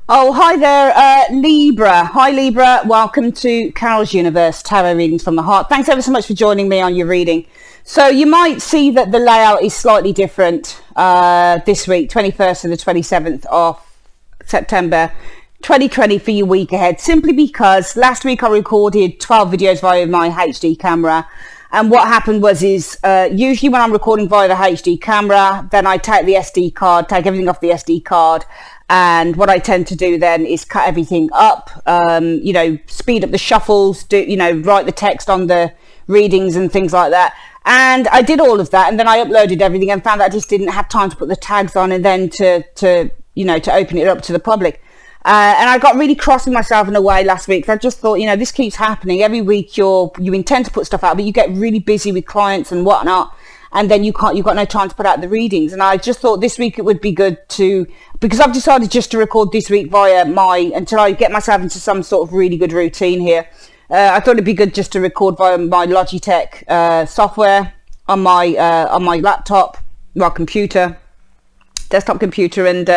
Oh, hi there, Libra. Hi, Libra. Welcome to Carol's Universe, Tarot Readings from the Heart. Thanks ever so much for joining me on your reading. So you might see that the layout is slightly different this week, 21st and the 27th of September 2020 for your week ahead, simply because last week I recorded 12 videos via my HD camera. And what happened was usually when I'm recording via the HD camera, then I take the SD card, take everything off the SD card. And what I tend to do then is cut everything up, speed up the shuffles, write the text on the readings and things like that. And I did all of that. And then I uploaded everything and found that I just didn't have time to put the tags on and then to open it up to the public. And I got really cross with myself in a way last week. I just thought, this keeps happening. Every week you intend to put stuff out, but you get really busy with clients and whatnot. And then you've got no time to put out the readings. And I just thought this week it would be good because I've decided just to record this week until I get myself into some sort of really good routine here. I thought it'd be good just to record via my Logitech software on my laptop, my computer, desktop computer, and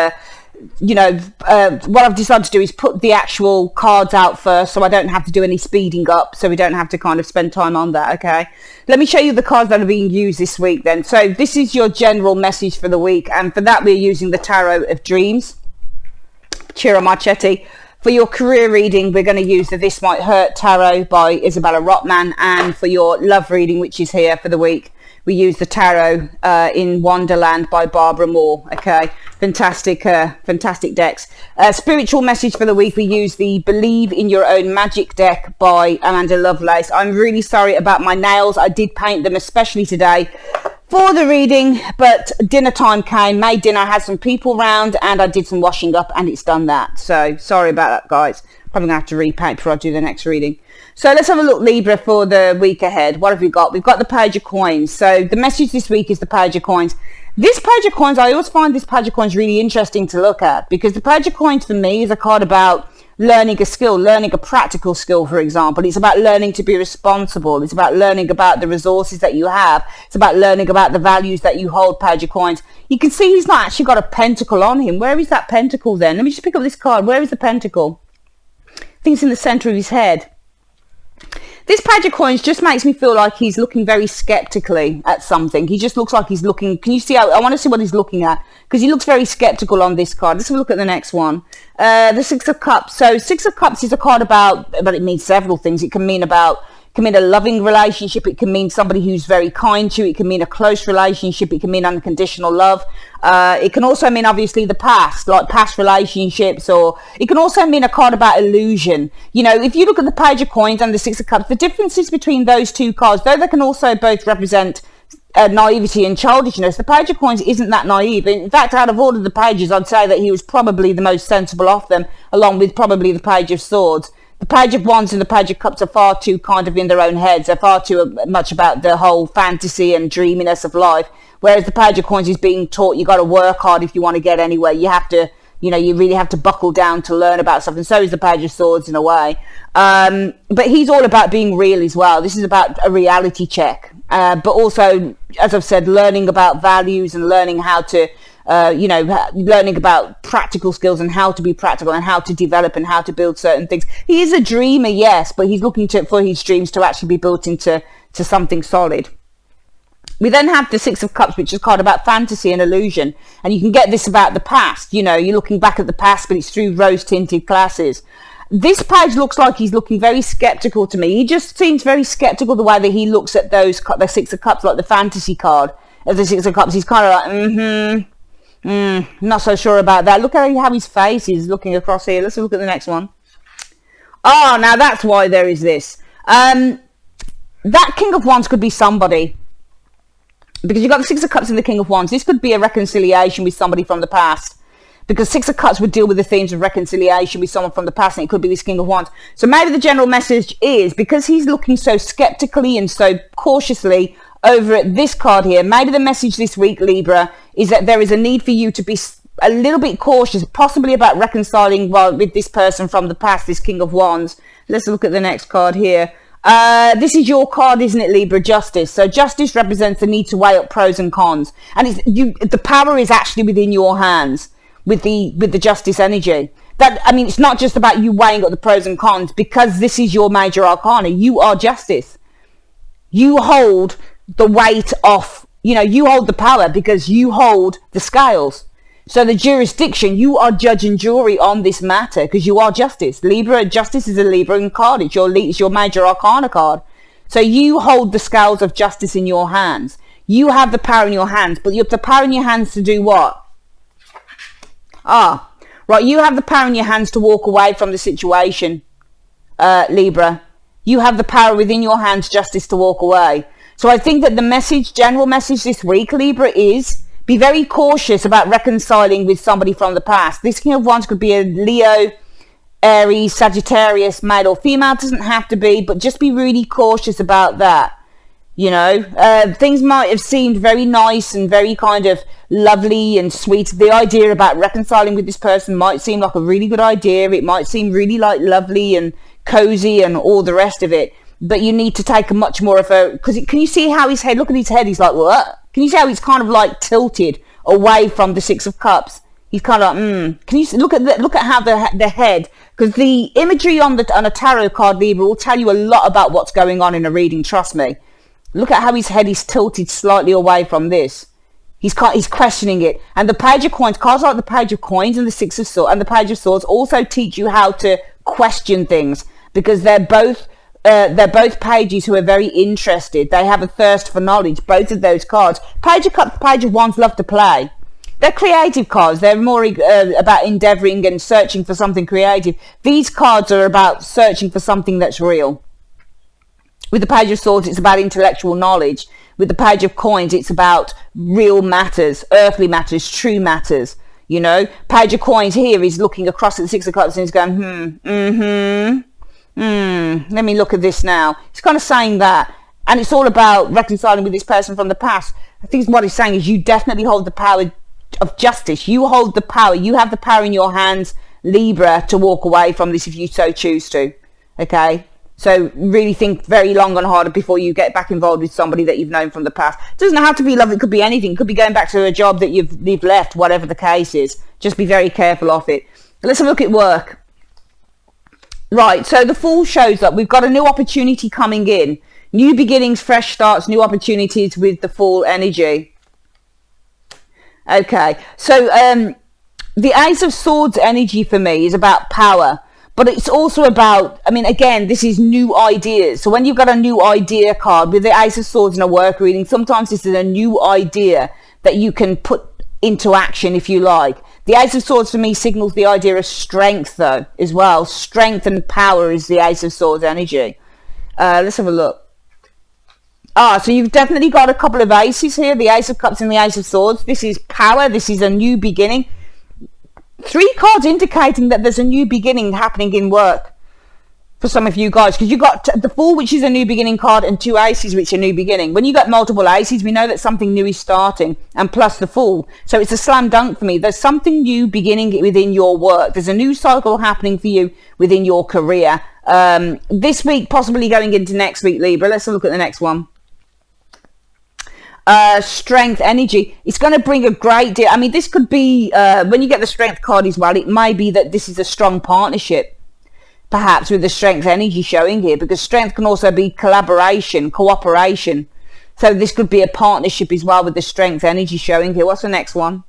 what I've decided to do is put the actual cards out first, so I don't have to do any speeding up, so we don't have to kind of spend time on that. Okay, let me show you the cards that are being used this week then. So this is your general message for the week, and for that we're using the Tarot of Dreams, Ciro Marchetti. For your career reading, we're going to use the This Might Hurt Tarot by Isabella Rotman, and for your love reading, which is here for the week, we use the Tarot in Wonderland by Barbara Moore. Okay, fantastic decks. Spiritual message for the week, we use the Believe in Your Own Magic deck by Amanda Lovelace. I'm really sorry about my nails. I did paint them especially today for the reading, but dinner time came, made dinner, had some people round, and I did some washing up, and it's done that. So sorry about that, guys. Probably gonna have to repaint before I do the next reading. So let's have a look, Libra, for the week ahead. What have we got? We've got the Page of Coins. So the message this week is the Page of Coins. This Page of Coins, I always find this Page of Coins really interesting to look at, because the Page of Coins for me is a card about learning a skill, learning a practical skill, for example. It's about learning to be responsible. It's about learning about the resources that you have. It's about learning about the values that you hold, Page of Coins. You can see he's not actually got a pentacle on him. Where is that pentacle then? Let me just pick up this card. Where is the pentacle? I think it's in the center of his head. This Page of Coins just makes me feel like he's looking very skeptically at something. He just looks like he's looking... Can you see how... I want to see what he's looking at, because he looks very skeptical on this card. Let's have a look at the next one. The Six of Cups. So Six of Cups is a card but it means several things. It can mean a loving relationship. It can mean somebody who's very kind to you. It can mean a close relationship. It can mean unconditional love. It can also mean obviously the past, like past relationships, or it can also mean a card about illusion. If you look at the Page of Coins and the Six of Cups, the differences between those two cards, though they can also both represent naivety and childishness, the Page of Coins isn't that naive. In fact, out of all of the pages, I'd say that he was probably the most sensible of them, along with probably the Page of Swords. The Page of Wands and the Page of Cups are far too kind of in their own heads. They're far too much about the whole fantasy and dreaminess of life. Whereas the Page of Coins is being taught you got to work hard if you want to get anywhere. You have to, you really have to buckle down to learn about stuff. And so is the Page of Swords in a way. But he's all about being real as well. This is about a reality check. But also, as I've said, learning about values and learning how to learning about practical skills and how to be practical and how to develop and how to build certain things. He is a dreamer, yes, but he's looking for his dreams to actually be built into something solid. We then have the Six of Cups, which is a card about fantasy and illusion. And you can get this about the past. You're looking back at the past, but it's through rose-tinted glasses. This page looks like he's looking very skeptical to me. He just seems very skeptical the way that he looks at the Six of Cups, like the fantasy card of the Six of Cups. He's kind of like, not so sure about that. Look at how his face is looking across here. Let's look at the next one. Oh, now that's why there is this. That King of Wands could be somebody, because you've got the Six of Cups and the King of Wands. This could be a reconciliation with somebody from the past, because Six of Cups would deal with the themes of reconciliation with someone from the past, and it could be this King of Wands. So maybe the general message is, because he's looking so skeptically and so cautiously over at this card here, maybe the message this week, Libra, is that there is a need for you to be a little bit cautious, possibly about reconciling with this person from the past, this King of Wands. Let's look at the next card here. This is your card, isn't it, Libra? Justice. So justice represents the need to weigh up pros and cons, and the power is actually within your hands. with the justice energy. That, I mean, it's not just about you weighing up the pros and cons, because this is your major arcana. You are justice. You hold the weight of, you know, you hold the power because you hold the scales. So the jurisdiction, you are judge and jury on this matter because you are justice. Libra, justice is a Libra card. It's your major arcana card. So you hold the scales of justice in your hands. You have the power in your hands, but you have the power in your hands to do what? Right, you have the power in your hands to walk away from the situation, Libra. You have the power within your hands, justice, to walk away. So I think that the message, general message this week, Libra, is be very cautious about reconciling with somebody from the past. This King of Wands could be a Leo, Aries, Sagittarius, male or female. It doesn't have to be, but just be really cautious about that. You know, things might have seemed very nice and very kind of lovely and sweet. The idea about reconciling with this person might seem like a really good idea. It might seem really like lovely and cozy and all the rest of it. But you need to take a much more of a, because can you see how his head, look at his head, he's like, what? Can you see how he's kind of like tilted away from the Six of Cups? He's kind of like, Can you see, look at how the head, because the imagery on a tarot card, Libra, will tell you a lot about what's going on in a reading, trust me. Look at how his head is tilted slightly away from this. He's questioning it. And the Page of Coins, cards like the Page of Coins and the Six of Swords and the Page of Swords also teach you how to question things, because they're both pages who are very interested. They have a thirst for knowledge, both of those cards. Page of Cups, Page of Wands love to play. They're creative cards. They're more about endeavouring and searching for something creative. These cards are about searching for something that's real. With the Page of Swords, it's about intellectual knowledge. With the Page of Coins, it's about real matters, earthly matters, true matters. You know, Page of Coins here is looking across at the Six of Cups and he's going, let me look at this now. He's kind of saying that. And it's all about reconciling with this person from the past. I think what he's saying is you definitely hold the power of justice. You hold the power. You have the power in your hands, Libra, to walk away from this if you so choose to. Okay? So really think very long and hard before you get back involved with somebody that you've known from the past. It doesn't have to be love. It could be anything. It could be going back to a job that you've left, whatever the case is. Just be very careful of it. Let's have a look at work. Right, so the Fool shows up. We've got a new opportunity coming in. New beginnings, fresh starts, new opportunities with the Fool energy. Okay, so the Ace of Swords energy for me is about power. But it's also about, I mean, again, this is new ideas. So when you've got a new idea card with the Ace of Swords in a work reading, sometimes this is a new idea that you can put into action if you like. The Ace of Swords for me signals the idea of strength though, as well. Strength and power is the Ace of Swords energy. Let's have a look. So you've definitely got a couple of aces here, the Ace of Cups and the Ace of Swords. This is power, this is a new beginning. 3 cards indicating that there's a new beginning happening in work for some of you guys, because you got the Fool, which is a new beginning card, and 2 aces, which are a new beginning. When you got multiple aces, we know that something new is starting, and plus the Fool. So it's a slam dunk for me. There's something new beginning within your work. There's a new cycle happening for you within your career. This week, possibly going into next week, Libra. Let's have a look at the next one. Strength energy. It's going to bring a great deal. I mean, this could be when you get the strength card as well, it may be that this is a strong partnership, perhaps, with the strength energy showing here, because strength can also be collaboration, cooperation. So this could be a partnership as well with the strength energy showing here. What's the next one?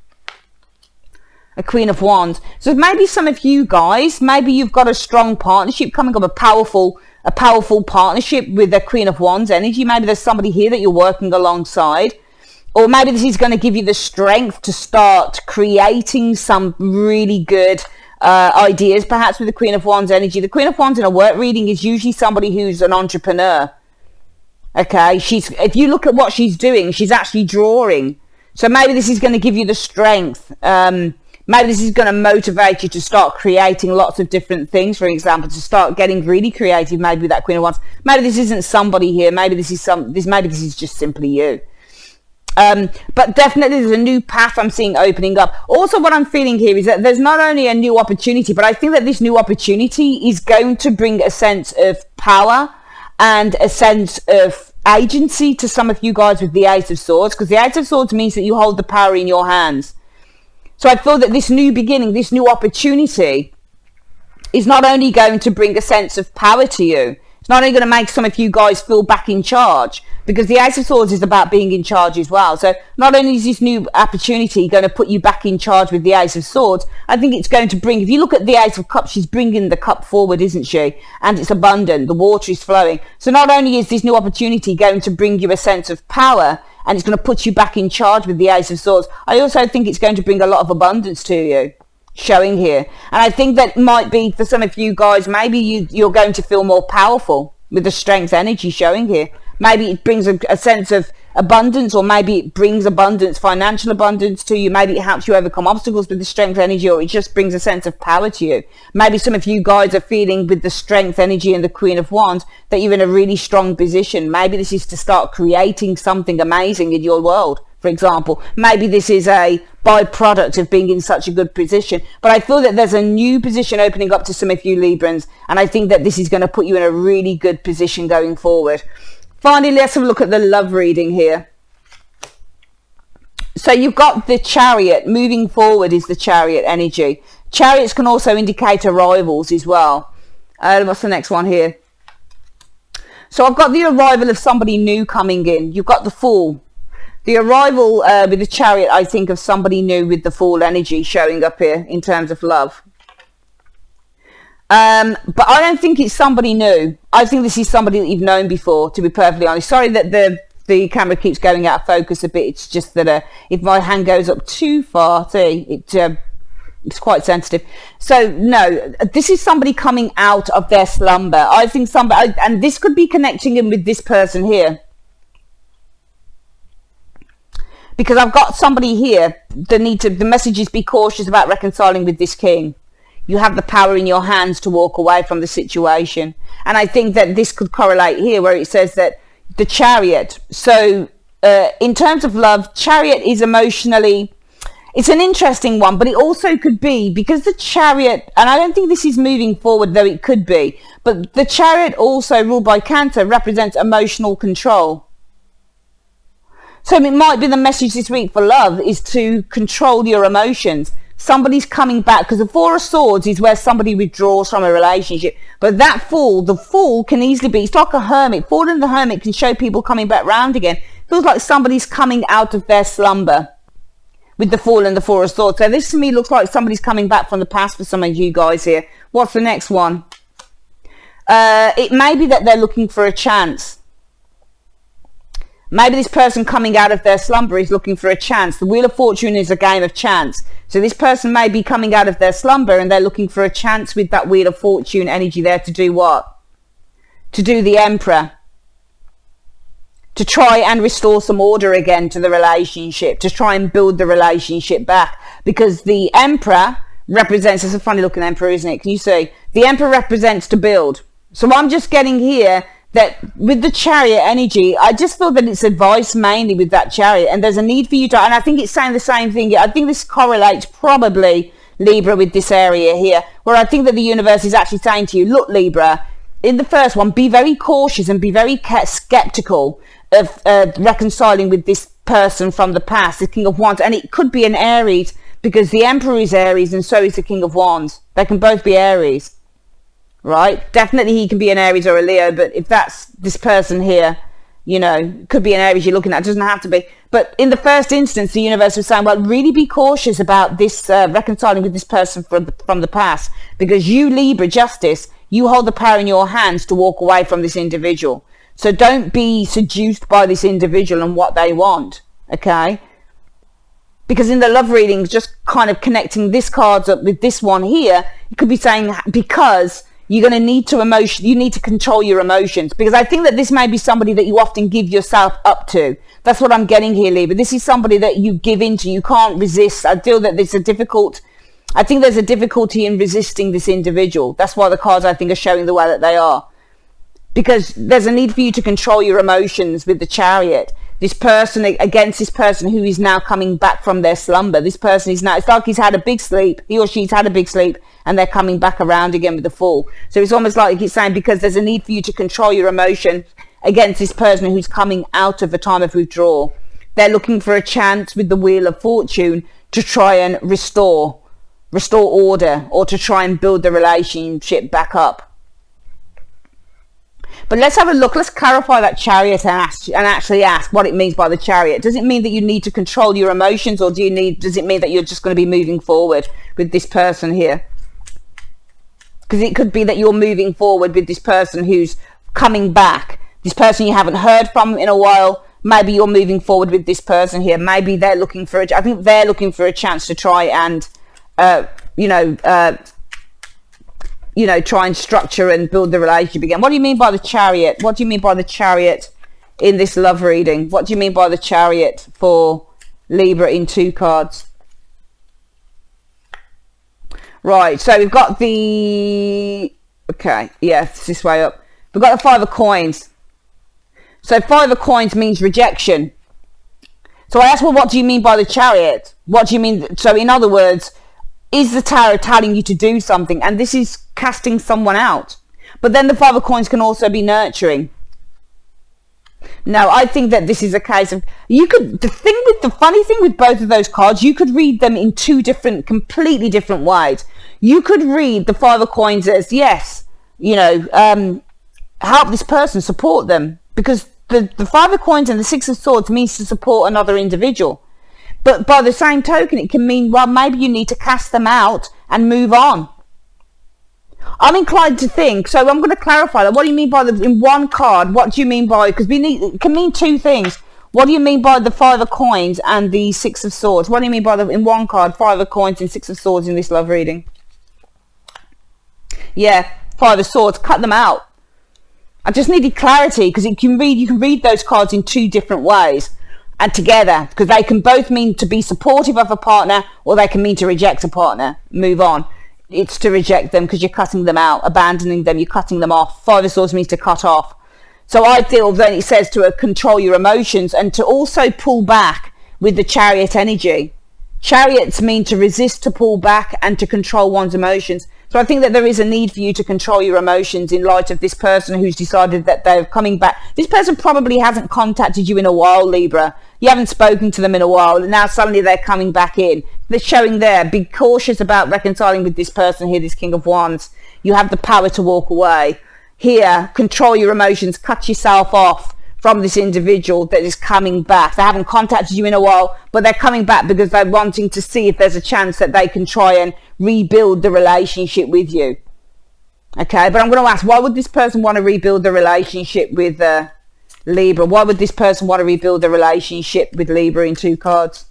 A Queen of Wands. So maybe some of you guys, maybe you've got a strong partnership coming up, a powerful partnership with the Queen of Wands energy. Maybe there's somebody here that you're working alongside, or maybe this is going to give you the strength to start creating some really good ideas, perhaps with the Queen of Wands energy. The Queen of Wands in a work reading is usually somebody who's an entrepreneur. Okay, if you look at what she's doing, she's actually drawing. So maybe this is going to give you the strength. Maybe this is going to motivate you to start creating lots of different things, for example, to start getting really creative, maybe with that Queen of Wands. Maybe this isn't somebody here. Maybe this is just simply you. But definitely there's a new path I'm seeing opening up. Also, what I'm feeling here is that there's not only a new opportunity, but I think that this new opportunity is going to bring a sense of power and a sense of agency to some of you guys with the Ace of Swords, because the Ace of Swords means that you hold the power in your hands. So I feel that this new beginning, this new opportunity is not only going to bring a sense of power to you, it's not only going to make some of you guys feel back in charge, because the Ace of Swords is about being in charge as well. So not only is this new opportunity going to put you back in charge with the Ace of Swords, I think it's going to bring, if you look at the Ace of Cups, she's bringing the cup forward, isn't she? And it's abundant, the water is flowing. So not only is this new opportunity going to bring you a sense of power, and it's going to put you back in charge with the Ace of Swords, I also think it's going to bring a lot of abundance to you, showing here. And I think that might be, for some of you guys, maybe you're going to feel more powerful with the strength energy showing here. Maybe it brings a sense of abundance, or maybe it brings abundance, financial abundance to you. Maybe it helps you overcome obstacles with the strength energy, or it just brings a sense of power to you. Maybe some of you guys are feeling with the strength energy and the Queen of Wands that you're in a really strong position. Maybe this is to start creating something amazing in your world, for example. Maybe this is a byproduct of being in such a good position. But I feel that there's a new position opening up to some of you Librans, and I think that this is going to put you in a really good position going forward. Finally, let's have a look at the love reading here. So you've got the Chariot. Moving forward is the Chariot energy. Chariots can also indicate arrivals as well. What's the next one here? So I've got the arrival of somebody new coming in. You've got the Fool. The arrival with the Chariot, I think of somebody new with the Fool energy showing up here in terms of love. But I don't think it's somebody new. I think this is somebody that you've known before, to be perfectly honest. Sorry that the camera keeps going out of focus a bit. It's just that if my hand goes up too far, see, it's quite sensitive. So no, this is somebody coming out of their slumber. I think somebody, and this could be connecting in with this person here. Because I've got somebody here that the message is be cautious about reconciling with this king. You have the power in your hands to walk away from the situation. And I think that this could correlate here where it says that the Chariot. So in terms of love, Chariot is emotionally, it's an interesting one, but it also could be because the Chariot, and I don't think this is moving forward, though it could be, but the Chariot also ruled by Cancer represents emotional control. So it might be the message this week for love is to control your emotions. Somebody's coming back, because the Four of Swords is where somebody withdraws from a relationship. But that Fool, the Fool can easily be, it's like a hermit. Fool and the Hermit can show people coming back round again. It feels like somebody's coming out of their slumber with the Fool and the Four of Swords. So this to me looks like somebody's coming back from the past for some of you guys here. What's the next one? It may be that they're looking for a chance. Maybe this person coming out of their slumber is looking for a chance. The Wheel of Fortune is a game of chance. So this person may be coming out of their slumber and they're looking for a chance with that Wheel of Fortune energy there to do what? To do the Emperor. To try and restore some order again to the relationship. To try and build the relationship back. Because the Emperor represents, it's a funny looking Emperor, isn't it? Can you see? The Emperor represents to build. So I'm just getting here that with the Chariot energy, I just feel that it's advice mainly with that Chariot, and there's a need for you to, and I think it's saying the same thing. I think this correlates probably, Libra, with this area here, where I think that the universe is actually saying to you, look, Libra, in the first one, be very cautious and be very skeptical of reconciling with this person from the past, the King of Wands, and it could be an Aries, because the Emperor is Aries and so is the King of Wands. They can both be Aries. Right, definitely he can be an Aries or a Leo, but if that's this person here, you know, could be an Aries you're looking at, it doesn't have to be. But in the first instance, the universe was saying, well, really be cautious about this reconciling with this person from the past, because you, Libra, Justice, you hold the power in your hands to walk away from this individual. So don't be seduced by this individual and what they want, okay? Because in the love readings, just kind of connecting this cards up with this one here, it could be saying because you're going to need to you need to control your emotions, because I think that this may be somebody that you often give yourself up to. That's what I'm getting here, Libra. This is somebody that you give into. You can't resist. I feel that there's I think there's a difficulty in resisting this individual. That's why the cards, I think, are showing the way that they are. Because there's a need for you to control your emotions with the Chariot. This person, against this person who is now coming back from their slumber. This person is now, it's like he's had a big sleep. He or she's had a big sleep and they're coming back around again with the Fool. So it's almost like it's saying, because there's a need for you to control your emotion against this person who's coming out of a time of withdrawal. they're looking for a chance with the Wheel of Fortune to try and restore order, or to try and build the relationship back up. But let's have a look. Let's clarify that Chariot and actually ask what it means by the Chariot. Does it mean that you need to control your emotions, or does it mean that you're just going to be moving forward with this person here? Because it could be that you're moving forward with this person who's coming back. This person you haven't heard from in a while. Maybe you're moving forward with this person here. Maybe they're looking for I think they're looking for a chance to try and, try and structure and build the relationship again. What do you mean by the Chariot? What do you mean by the Chariot in this love reading? What do you mean by the Chariot for Libra in 2 cards? Right, so we've got it's this way up. We've got the 5 of Coins. So 5 of Coins means rejection. So I asked, well, what do you mean by the Chariot? What do you mean? So in other words, is the tarot telling you to do something? And this is casting someone out. But then the 5 of Coins can also be nurturing. Now, I think that this is a case of, the funny thing with both of those cards, you could read them in 2 completely different ways. You could read the 5 of Coins as, yes, help this person, support them. Because the 5 of Coins and the 6 of Swords means to support another individual. But by the same token, it can mean, well, maybe you need to cast them out and move on. I'm inclined to think, so I'm going to clarify that. What do you mean by in one card, what do you mean by, because it can mean 2 things. What do you mean by the 5 of Coins and the 6 of Swords? What do you mean by in one card, 5 of Coins and 6 of Swords in this love reading? Yeah, 5 of Swords, cut them out. I just needed clarity, because you can read those cards in 2 different ways and together, because they can both mean to be supportive of a partner, or they can mean to reject a partner, move on. It's to reject them because you're cutting them out, abandoning them, you're cutting them off. 5 of Swords means to cut off. So I feel then it says to control your emotions and to also pull back with the Chariot energy. Chariots mean to resist, to pull back, and to control one's emotions. So I think that there is a need for you to control your emotions in light of this person who's decided that they're coming back. This person probably hasn't contacted you in a while, Libra. You haven't spoken to them in a while, and now suddenly they're coming back in. They're showing there. Be cautious about reconciling with this person here, this King of Wands. You have the power to walk away. Here, control your emotions, cut yourself off from this individual that is coming back. They haven't contacted you in a while, but they're coming back because they're wanting to see if there's a chance that they can try and rebuild the relationship with you. Okay, but I'm going to ask, why would this person want to rebuild the relationship with Libra? Why would this person want to rebuild the relationship with Libra in 2 cards?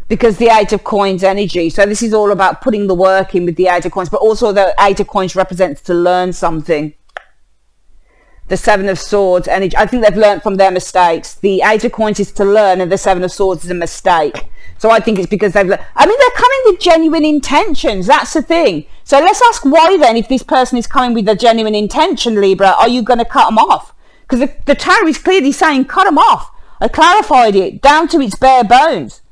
Because the 8 of Coins energy. So this is all about putting the work in with the 8 of Coins, but also the 8 of Coins represents to learn something. The 7 of Swords energy. I think they've learned from their mistakes. The 8 of Coins is to learn, and the 7 of Swords is a mistake. So I think it's because they've learned. I mean, they're coming with genuine intentions. That's the thing. So let's ask why then, if this person is coming with a genuine intention, Libra, are you going to cut them off? Because the tarot is clearly saying cut them off. I clarified it down to its bare bones.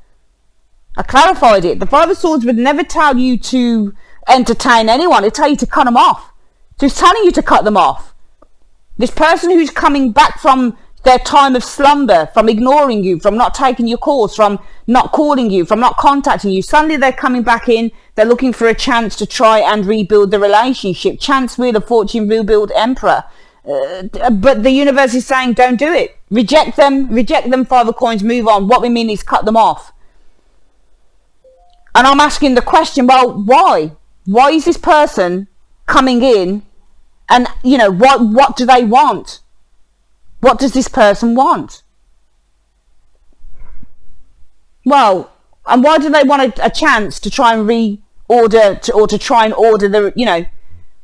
I clarified it. The 5 of Swords would never tell you to entertain anyone. It'd tell you to cut them off. So it's telling you to cut them off. This person who's coming back from their time of slumber, from ignoring you, from not taking your calls, from not calling you, from not contacting you, suddenly they're coming back in. They're looking for a chance to try and rebuild the relationship. Chance, Wheel of Fortune, rebuild Emperor. But the universe is saying don't do it. Reject them, 5 of Coins, move on. What we mean is cut them off. And I'm asking the question, well, why? Why is this person coming in? And, what do they want? What does this person want? Well, and why do they want a chance to try and to try and order the,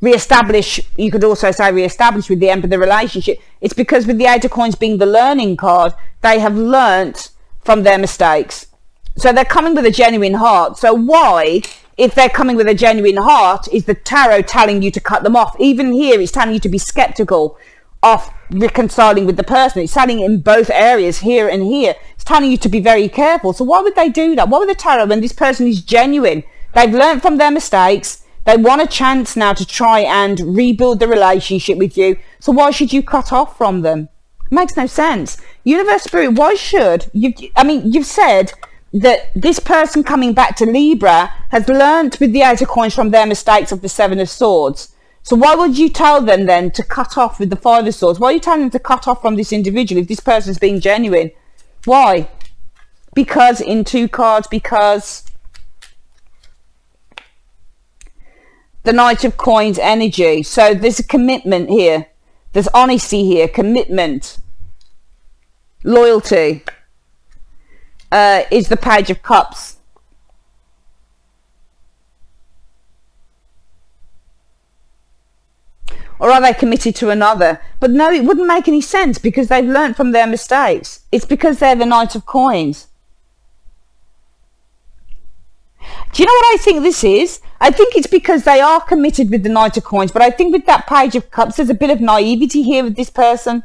re-establish, you could also say re-establish with the Emperor the relationship? It's because with the 8 of Coins being the learning card, they have learnt from their mistakes. So they're coming with a genuine heart. So why, if they're coming with a genuine heart, is the tarot telling you to cut them off? Even here, it's telling you to be skeptical of reconciling with the person. It's telling in both areas, here and here. It's telling you to be very careful. So why would they do that? Why would the tarot, when this person is genuine, they've learned from their mistakes, they want a chance now to try and rebuild the relationship with you, so why should you cut off from them? Makes no sense. Universe Spirit, why should you? I mean, you've said that this person coming back to Libra has learnt with the Eight of Coins from their mistakes of the Seven of Swords. So why would you tell them then to cut off with the Five of Swords? Why are you telling them to cut off from this individual if this person's being genuine? Why? Because in 2 cards, because the Knight of Coins energy. So there's a commitment here. There's honesty here, commitment, loyalty. Is the Page of Cups. Or are they committed to another? But no, it wouldn't make any sense because they've learnt from their mistakes. It's because they're the Knight of Coins. Do you know what I think this is? I think it's because they are committed with the Knight of Coins, but I think with that Page of Cups, there's a bit of naivety here with this person.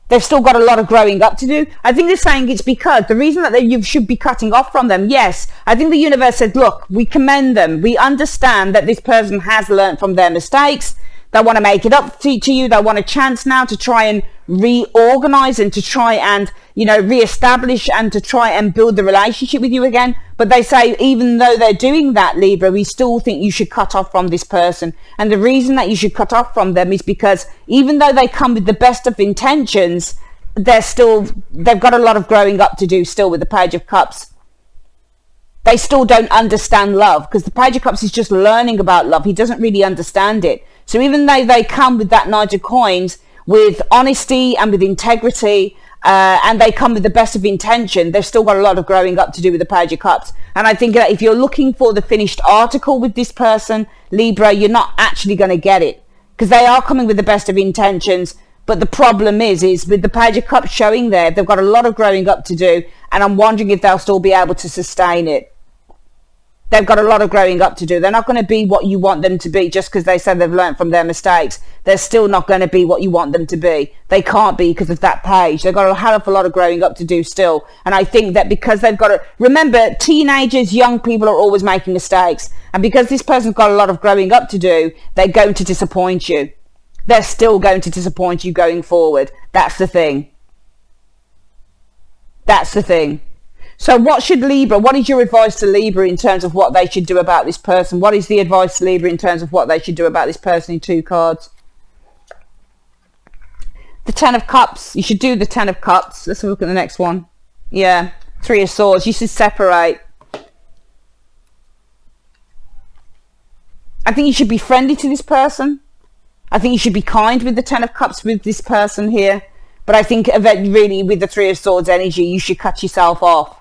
They've still got a lot of growing up to do. I think they're saying it's because the reason that you should be cutting off from them. Yes, I think the universe said, look, we commend them. We understand that this person has learnt from their mistakes. They want to make it up to you. They want a chance now to try and reorganize and to try and, you know, reestablish and to try and build the relationship with you again. But they say, even though they're doing that, Libra, we still think you should cut off from this person. And the reason that you should cut off from them is because even though they come with the best of intentions, they've got a lot of growing up to do still with the Page of Cups. They still don't understand love because the Page of Cups is just learning about love. He doesn't really understand it. So even though they come with that Knight of Coins, with honesty and with integrity, and they come with the best of intention, they've still got a lot of growing up to do with the Page of Cups. And I think that if you're looking for the finished article with this person, Libra, you're not actually going to get it because they are coming with the best of intentions. But the problem is with the Page of Cups showing there, they've got a lot of growing up to do. And I'm wondering if they'll still be able to sustain it. They've got a lot of growing up to do. They're not going to be what you want them to be just because they said they've learned from their mistakes. They're still not going to be what you want them to be. They can't be because of that page. They've got a hell of a lot of growing up to do still. And I think that because they've got to... Remember, teenagers, young people are always making mistakes. And because this person's got a lot of growing up to do, they're going to disappoint you. They're still going to disappoint you going forward. That's the thing. That's the thing. So what is your advice to Libra in terms of what they should do about this person? What is the advice to Libra in terms of what they should do about this person in 2 cards? The Ten of Cups. You should do the Ten of Cups. Let's have a look at the next one. Yeah. 3 of Swords. You should separate. I think you should be friendly to this person. I think you should be kind with the Ten of Cups with this person here. But I think really with the 3 of Swords energy, you should cut yourself off.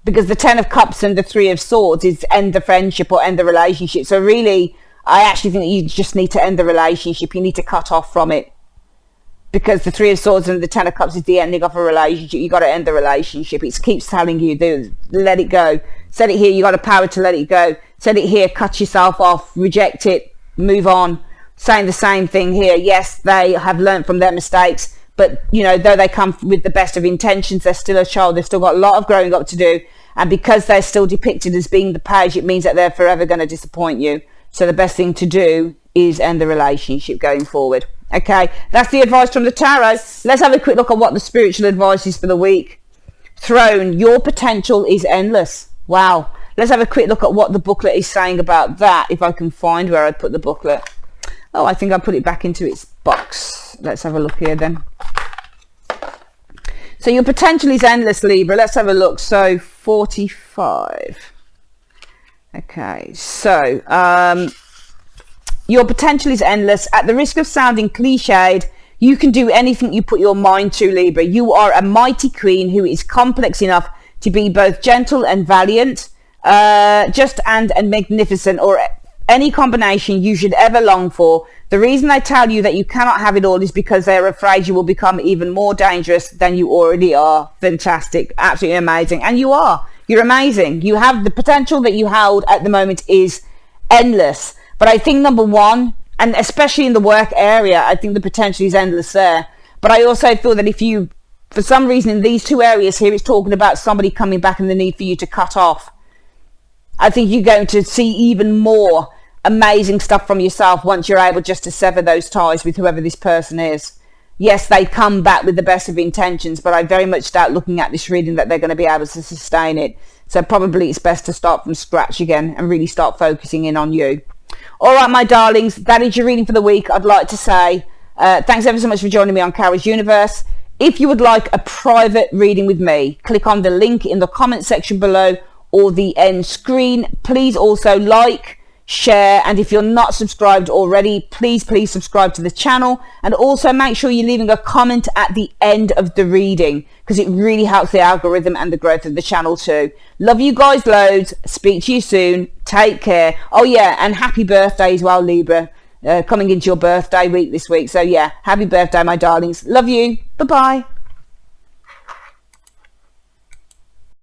Because the Ten of Cups and the 3 of Swords is end the friendship or end the relationship. So really, I actually think that you just need to end the relationship. You need to cut off from it. Because the 3 of Swords and the 10 of Cups is the ending of a relationship. You got to end the relationship. It keeps telling you, let it go. Said it here, you got the power to let it go. Said it here, cut yourself off, reject it, move on. Saying the same thing here. Yes, they have learned from their mistakes. But, you know, though they come with the best of intentions, they're still a child. They've still got a lot of growing up to do. And because they're still depicted as being the page, it means that they're forever going to disappoint you. So the best thing to do is end the relationship going forward. Okay, that's the advice from the tarot. Let's have a quick look at what the spiritual advice is for the week. Throne, your potential is endless. Wow. Let's have a quick look at what the booklet is saying about that, if I can find where I put the booklet. Oh, I think I put it back into its box. Let's have a look here then. So your potential is endless, Libra. Let's have a look. So 45. Okay, so your potential is endless. At the risk of sounding cliched, you can do anything you put your mind to, Libra. You are a mighty queen who is complex enough to be both gentle and valiant, just and magnificent, or any combination you should ever long for. The reason they tell you that you cannot have it all is because they are afraid you will become even more dangerous than you already are. Fantastic. Absolutely amazing. And you are. You're amazing. You have the potential that you held at the moment is endless. But I think number one, and especially in the work area, I think the potential is endless there. But I also feel that if you, for some reason in these 2 areas here, it's talking about somebody coming back and the need for you to cut off. I think you're going to see even more amazing stuff from yourself once you're able just to sever those ties with whoever this person is. yes, they come back with the best of intentions, but I very much doubt, looking at this reading, that they're going to be able to sustain it. So probably it's best to start from scratch again and really start focusing in on you. All right, my darlings, that is your reading for the week. I'd like to say thanks ever so much for joining me on Cara's Universe. If you would like a private reading with me, click on the link in the comment section below or the end screen. Please also like, share, and if you're not subscribed already, please subscribe to the channel, and also make sure you're leaving a comment at the end of the reading, because it really helps the algorithm and the growth of the channel too. Love you guys loads. Speak to you soon. Take care. Oh yeah, and happy birthday as well, Libra. Coming into your birthday week this week, so yeah, happy birthday, my darlings. Love you. Bye bye.